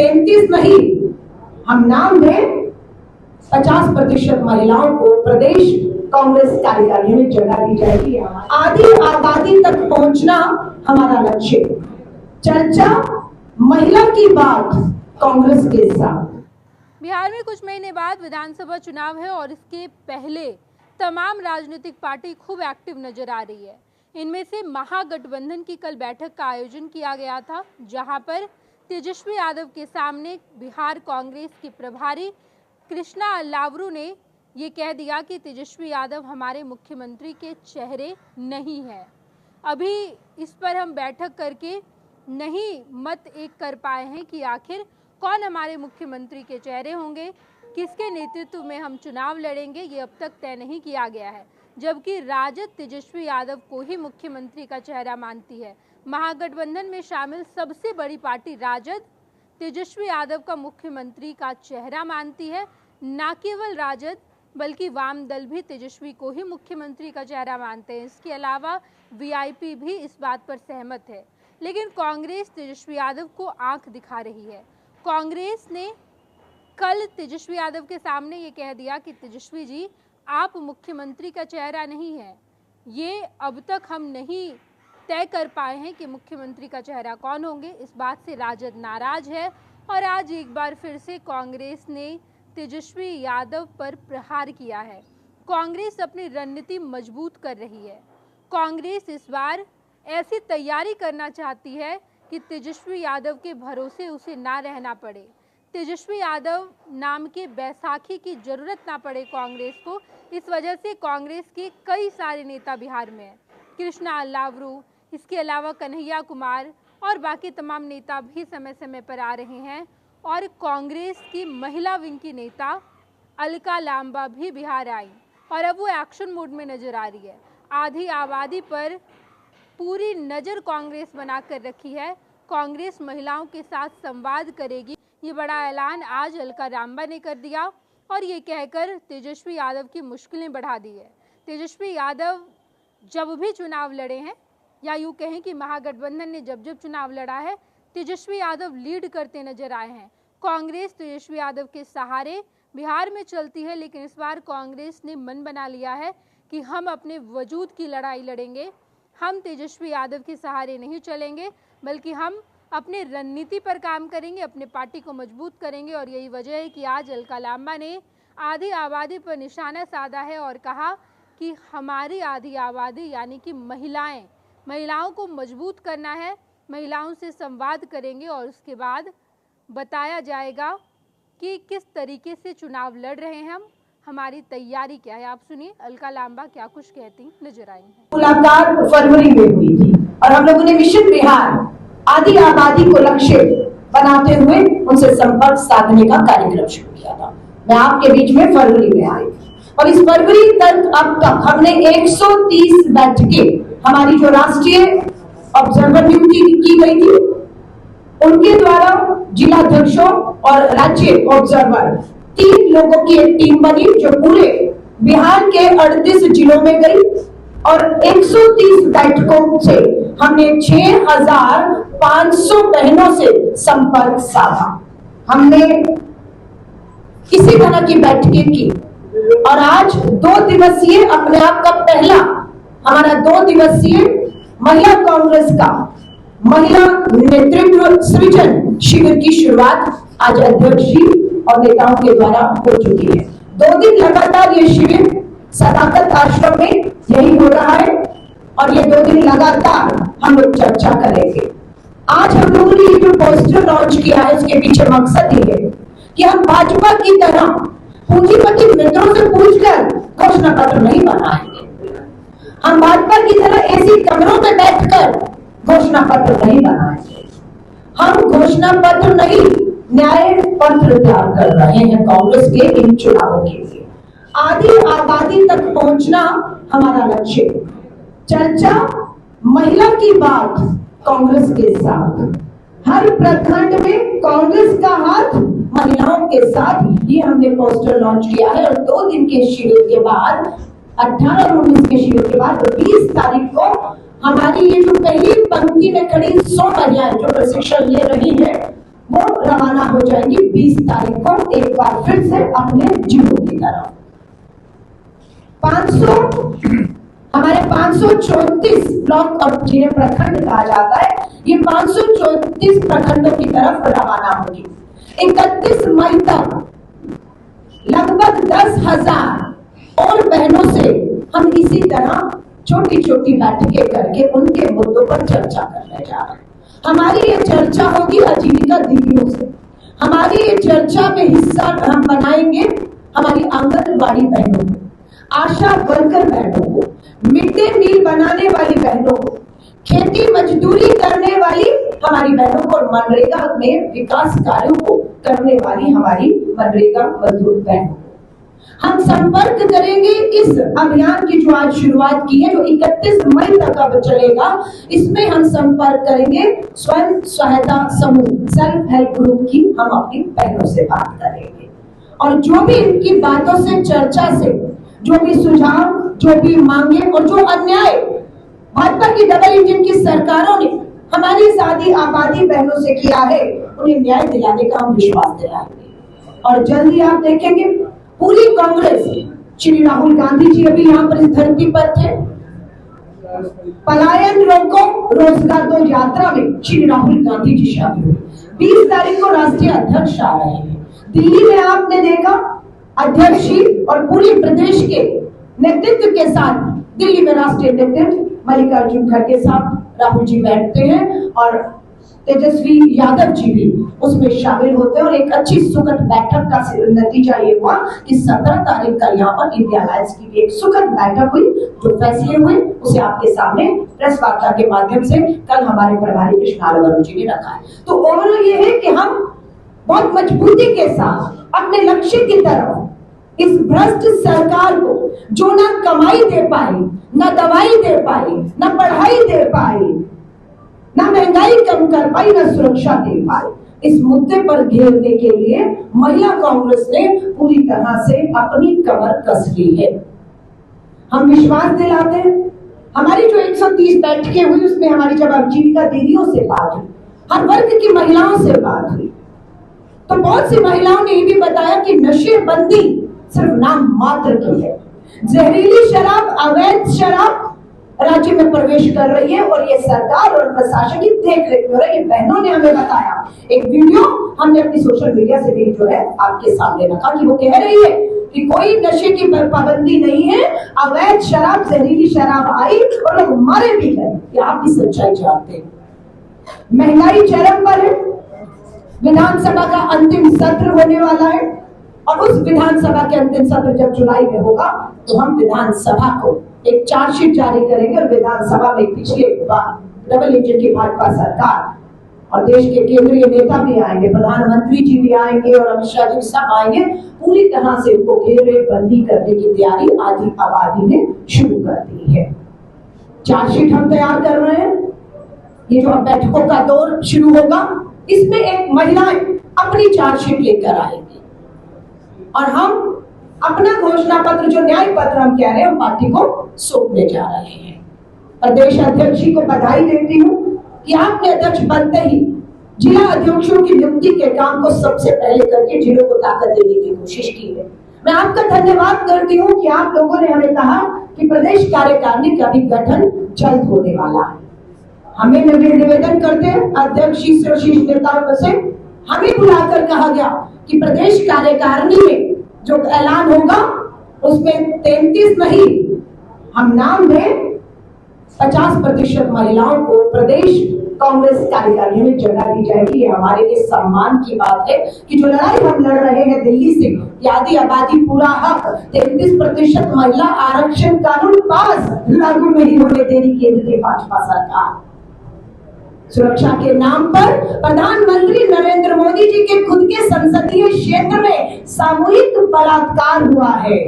33 नहीं, हम नाम दें 50% महिलाओं को प्रदेश कांग्रेस कार्यकारिणी में जगह दी जाएगी। आधी आबादी तक पहुंचना हमारा लक्ष्य। चर्चा महिला की बात कांग्रेस के साथ। बिहार में कुछ महीने बाद विधानसभा चुनाव है और इसके पहले तमाम राजनीतिक पार्टी खूब एक्टिव नजर आ रही है। इनमें से महागठबंधन की कल बैठक का आयोजन किया गया था, जहां पर तेजस्वी यादव के सामने बिहार कांग्रेस के प्रभारी कृष्णा अल्लावरू ने ये कह दिया कि तेजस्वी यादव हमारे मुख्यमंत्री के चेहरे नहीं है। अभी इस पर हम बैठक करके नहीं मत एक कर पाए हैं कि आखिर कौन हमारे मुख्यमंत्री के चेहरे होंगे, किसके नेतृत्व में हम चुनाव लड़ेंगे, ये अब तक तय नहीं किया गया है। जबकि राजद तेजस्वी यादव को ही मुख्यमंत्री का चेहरा मानती है। महागठबंधन में शामिल सबसे बड़ी पार्टी राजद तेजस्वी यादव का मुख्यमंत्री का चेहरा मानती है। न केवल राजद बल्कि वाम दल भी तेजस्वी को ही मुख्यमंत्री का चेहरा मानते हैं। इसके अलावा वीआईपी भी इस बात पर सहमत है। लेकिन कांग्रेस तेजस्वी यादव को आंख दिखा रही है। कांग्रेस ने कल तेजस्वी यादव के सामने ये कह दिया कि तेजस्वी जी, आप मुख्यमंत्री का चेहरा नहीं है। ये अब तक हम नहीं तय कर पाए हैं कि मुख्यमंत्री का चेहरा कौन होंगे। इस बात से राजद नाराज है और आज एक बार फिर से कांग्रेस ने तेजस्वी यादव पर प्रहार किया है। कांग्रेस अपनी रणनीति मजबूत कर रही है। कांग्रेस इस बार ऐसी तैयारी करना चाहती है कि तेजस्वी यादव के भरोसे उसे ना रहना पड़े, तेजस्वी यादव नाम के बैसाखी की जरूरत ना पड़े कांग्रेस को। इस वजह से कांग्रेस के कई सारे नेता बिहार में हैं। कृष्णा अल्लावरू, इसके अलावा कन्हैया कुमार और बाकी तमाम नेता भी समय समय पर आ रहे हैं। और कांग्रेस की महिला विंग की नेता अलका लांबा भी बिहार आई और अब वो एक्शन मोड में नजर आ रही है। आधी आबादी पर पूरी नज़र कांग्रेस बनाकर रखी है। कांग्रेस महिलाओं के साथ संवाद करेगी, ये बड़ा ऐलान आज अलका लांबा ने कर दिया और ये कहकर तेजस्वी यादव की मुश्किलें बढ़ा दी है। तेजस्वी यादव जब भी चुनाव लड़े हैं, या यूँ कहें कि महागठबंधन ने जब जब चुनाव लड़ा है, तेजस्वी यादव लीड करते नजर आए हैं। कांग्रेस तेजस्वी यादव के सहारे बिहार में चलती है, लेकिन इस बार कांग्रेस ने मन बना लिया है कि हम अपने वजूद की लड़ाई लड़ेंगे। हम तेजस्वी यादव के सहारे नहीं चलेंगे, बल्कि हम अपने रणनीति पर काम करेंगे, अपने पार्टी को मजबूत करेंगे। और यही वजह है कि आज अलका लांबा ने आधी आबादी पर निशाना साधा है और कहा कि हमारी आधी आबादी यानी कि महिलाओं को मजबूत करना है, महिलाओं से संवाद करेंगे और उसके बाद बताया जाएगा कि किस तरीके से चुनाव लड़ रहे हैं हम, हमारी तैयारी क्या है। आप सुनिए अलका लांबा क्या कुछ कहती नजर आई हैं। मुलाकात फरवरी में हुई थी और हम लोगों ने मिशन बिहार आधी आबादी को लक्ष्य बनाते हुए उनसे संपर्क साधने का कार्यक्रम शुरू किया था। मैं आपके बीच में फरवरी में आई और इस फरवरी तक अब तक हमने 130 बैठकें हमारी जो राष्ट्रीय ऑब्जर्वर नियुक्ति की गई थी उनके द्वारा जिलाध्यक्षों और राज्य ऑब्जर्वर 3 लोगों की एक टीम बनी जो पूरे बिहार के 38 जिलों में गई और 130 बैठकों से हमने 6500 बहनों से संपर्क साधा। हमने इसी तरह की बैठकें की और आज 2 दिवसीय अपने आप का पहला हमारा 2 दिवसीय महिला कांग्रेस का महिला नेतृत्व सृजन शिविर की शुरुआत आज अध्यक्ष जी और नेताओं के द्वारा हो चुकी है। 2 दिन लगातार ये शिविर सदाकत आश्रम में यही हो रहा है और ये 2 दिन लगातार हम लोग चर्चा करेंगे। आज हम लोगों ने ये जो पोस्टर लॉन्च किया है उसके पीछे मकसद ये है कि हम भाजपा की तरह पूंजीपति मित्रों से पूछकर घोषणा पत्र नहीं बनाएंगे। हम भाजपा की तरह ऐसी कमरों में बैठकर घोषणा पत्र नहीं बनाएंगे। हम घोषणा पत्र नहीं, न्याय पत्र तैयार कर रहे हैं कांग्रेस के इन चुनावों के लिए। आधी आबादी तक पहुंचना हमारा लक्ष्य। चर्चा महिला की बात कांग्रेस के साथ। हर प्रखंड में कांग्रेस का हाथ महिलाओं के साथ, ये हमने पोस्टर लॉन्च किया है। और 2 दिन के शिविर के बाद 18 और 19 के शिविर के बाद 20 तारीख को हमारी ये जो पहली पंक्ति में खड़ी 100 महिलाएं जो प्रशिक्षण ले रही है वो रवाना हो जाएंगी 20 तारीख को एक बार फिर से अपने जिलों की तरफ। 500 हमारे 534 ब्लॉक और जिन्हें प्रखंड कहा जाता है, ये 534 प्रखंडों की तरफ रवाना होगी। 31 मई तक लगभग 10,000 और बहनों से हम इसी तरह छोटी छोटी बैठकें करके उनके मुद्दों पर चर्चा करने जा रहे हैं। हमारी ये चर्चा होगी आजीविका दीदियों से, हमारी ये चर्चा में हिस्सा हम बनाएंगे हमारी आंगनबाड़ी बहनों को, आशा वर्कर बहनों को, मिड डे मील बनाने वाली बहनों को, खेती मजदूरी करने वाली हमारी बहनों को और मनरेगा में विकास कार्यों को करने वाली हमारी मनरेगा मजदूर बहनों को हम संपर्क करेंगे। इस अभियान की जो आज शुरुआत की है, जो 31 मई तक अब चलेगा, इसमें हम संपर्क करेंगे स्वयं सहायता समूह, सेल्फ हेल्प ग्रुप की हम अपनी बहनों से बात करेंगे और जो भी इनकी बातों से, चर्चा से, जो भी सुझाव, जो भी मांगे और जो अन्याय भाजपा की डबल इंजन की सरकारों ने हमारी सादी आबादी बहनों से किया है, उन्हें न्याय दिलाने का हम विश्वास दिलाएंगे। और जल्दी आप देखेंगे पूरी कांग्रेस, श्री राहुल गांधी जी अभी यहाँ पर इस धरती पर थे, पलायन रोको रोजगार दो यात्रा में श्री राहुल गांधी जी शामिल हुए। 20 तारीख को राष्ट्रीय अध्यक्ष आ रहे हैं। दिल्ली में आपने देखा अध्यक्ष जी और पूरे प्रदेश के नेतृत्व के साथ दिल्ली में राष्ट्रीय नेतृत्व मल्लिकार्जुन खड़गे साथ राहुल जी बैठते हैं और तेजस्वी यादव जी भी उसमें शामिल होते हैं और एक अच्छी सुखद बैठक का नतीजा ये हुआ कि 17 तारीख का यहाँ पर इंडिया अलायंस की एक सुखद बैठक हुई, जो फैसले हुए उसे आपके सामने प्रेस वार्ता के माध्यम से कल हमारे प्रभारी कृष्णा वरुण जी ने रखा है। तो ओवरऑल ये है कि हम बहुत मजबूती के साथ अपने लक्ष्य की तरफ इस भ्रष्ट सरकार को, जो ना कमाई दे पाई, ना दवाई दे पाई, ना पढ़ाई दे पाई, ना महंगाई कम कर पाई, ना सुरक्षा दे पाई, इस मुद्दे पर घेरने के लिए महिला कांग्रेस ने पूरी तरह से अपनी कमर कस ली है। हम विश्वास दिलाते हैं, हमारी जो 130 बैठकें हुई उसमें हमारी जब आजीविका दीदियों से बात हुई, हर वर्ग की महिलाओं से बात हुई, तो बहुत सी महिलाओं ने ये भी बताया कि नशेबंदी सिर्फ नाम मात्र की है। जहरीली शराब, अवैध शराब राज्य में प्रवेश कर रही है और ये सरकार और प्रशासन की देख रेख में हो रहा है। ये बहनों ने हमें बताया, एक वीडियो हमने अपनी सोशल मीडिया से भी जो है आपके सामने रखा कि वो कह रही है कि कोई नशे की पाबंदी नहीं है, अवैध शराब, जहरीली शराब आई और लोग मारे भी गए। ये आप भी सच्चाई जानते हैं। महंगाई चरम पर है। विधानसभा का अंतिम सत्र होने वाला है और उस विधानसभा के अंतिम सत्र जब जुलाई में होगा तो हम विधानसभा को एक चार्जशीट जारी करेंगे और विधानसभा में पिछले डबल इंजन की भाजपा सरकार और देश के केंद्रीय नेता भी आएंगे, प्रधानमंत्री जी भी आएंगे और अमित शाह जी सब आएंगे। पूरी तरह से इनको घेरे बंदी करने की तैयारी आधी आबादी ने शुरू कर दी है। चार्जशीट हम तैयार कर रहे हैं। ये जो बैठकों का दौर शुरू होगा, इसमें एक महिलाएं अपनी चार्जशीट लेकर आएंगी और हम अपना घोषणा पत्र, जो न्याय पत्र हम कह रहे हैं, पार्टी को सौंपने जा रहे हैं। प्रदेश अध्यक्ष जी को बधाई देती हूँ कि आपने अध्यक्ष बनते ही जिला अध्यक्षों की नियुक्ति के काम को सबसे पहले करके जिलों को ताकत देने की कोशिश की है। मैं आपका धन्यवाद करती हूँ कि आप लोगों ने हमें कहा कि प्रदेश कार्यकारिणी का भी गठन जल्द होने वाला है। हमें निवेदन करते हैं अध्यक्ष जी से और शीर्ष नेताओं से, हमें बुलाकर कहा गया कि प्रदेश कार्यकारिणी में जो ऐलान होगा उसमें 33 नहीं, हम नाम दें 50% महिलाओं को प्रदेश कांग्रेस कार्यकारिणी में जगह दी जाएगी। ये हमारे लिए सम्मान की बात है कि जो लड़ाई हम लड़ रहे हैं दिल्ली से, आधी आबादी पूरा हक, 33% महिला आरक्षण कानून पास लागू नहीं होने देनी केंद्र की भाजपा सरकार। सुरक्षा के नाम पर प्रधानमंत्री नरेंद्र मोदी जी के खुद के संसदीय क्षेत्र में सामूहिक बलात्कार हुआ है।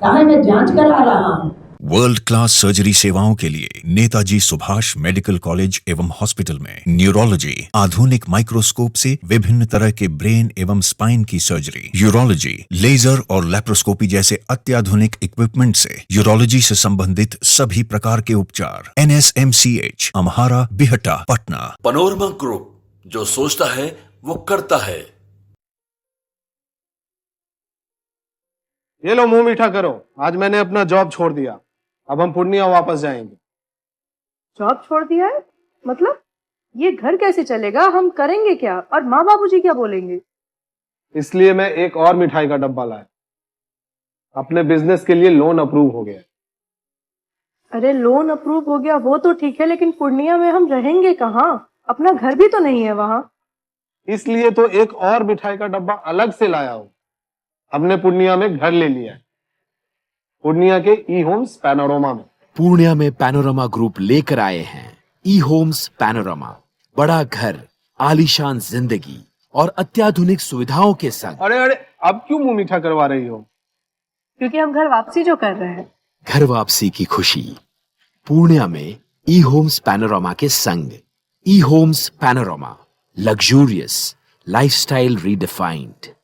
कहा मैं जांच करा रहा हूं। वर्ल्ड क्लास सर्जरी सेवाओं के लिए नेताजी सुभाष मेडिकल कॉलेज एवं हॉस्पिटल में न्यूरोलॉजी, आधुनिक माइक्रोस्कोप से विभिन्न तरह के ब्रेन एवं स्पाइन की सर्जरी, यूरोलॉजी, लेजर और लैप्रोस्कोपी जैसे अत्याधुनिक इक्विपमेंट से यूरोलॉजी से संबंधित सभी प्रकार के उपचार। NSMCH, Amhara, Bihta, Patna. Panorama group, जो सोचता है वो करता है। ये लो मुंह मीठा करो, आज मैंने अपना जॉब छोड़ दिया। अब हम पूर्णिया वापस जाएंगे। जॉब छोड़ दिया है? मतलब ये घर कैसे चलेगा? हम करेंगे क्या? और माँ बाबूजी क्या बोलेंगे? इसलिए मैं एक और मिठाई का डब्बा लाया। अपने बिजनेस के लिए लोन अप्रूव हो गया। अरे लोन अप्रूव हो गया वो तो ठीक है, लेकिन पूर्णिया में हम रहेंगे कहाँ? अपना घर भी तो नहीं है वहां। इसलिए तो एक और मिठाई का डब्बा अलग से लाया हूं। हमने पूर्णिया में घर ले लिया है, पूर्णिया के ई होम्स पैनोरमा में। पूर्णिया में पैनोरमा ग्रुप लेकर आए हैं ई होम्स पैनोरमा। बड़ा घर, आलीशान जिंदगी और अत्याधुनिक सुविधाओं के संग। अरे अरे, अब क्यों मुंह मीठा करवा रही हो? क्योंकि हम घर वापसी जो कर रहे हैं। घर वापसी की खुशी पूर्णिया में ई होम्स पैनोरमा के संग। E homes panorama, luxurious lifestyle redefined.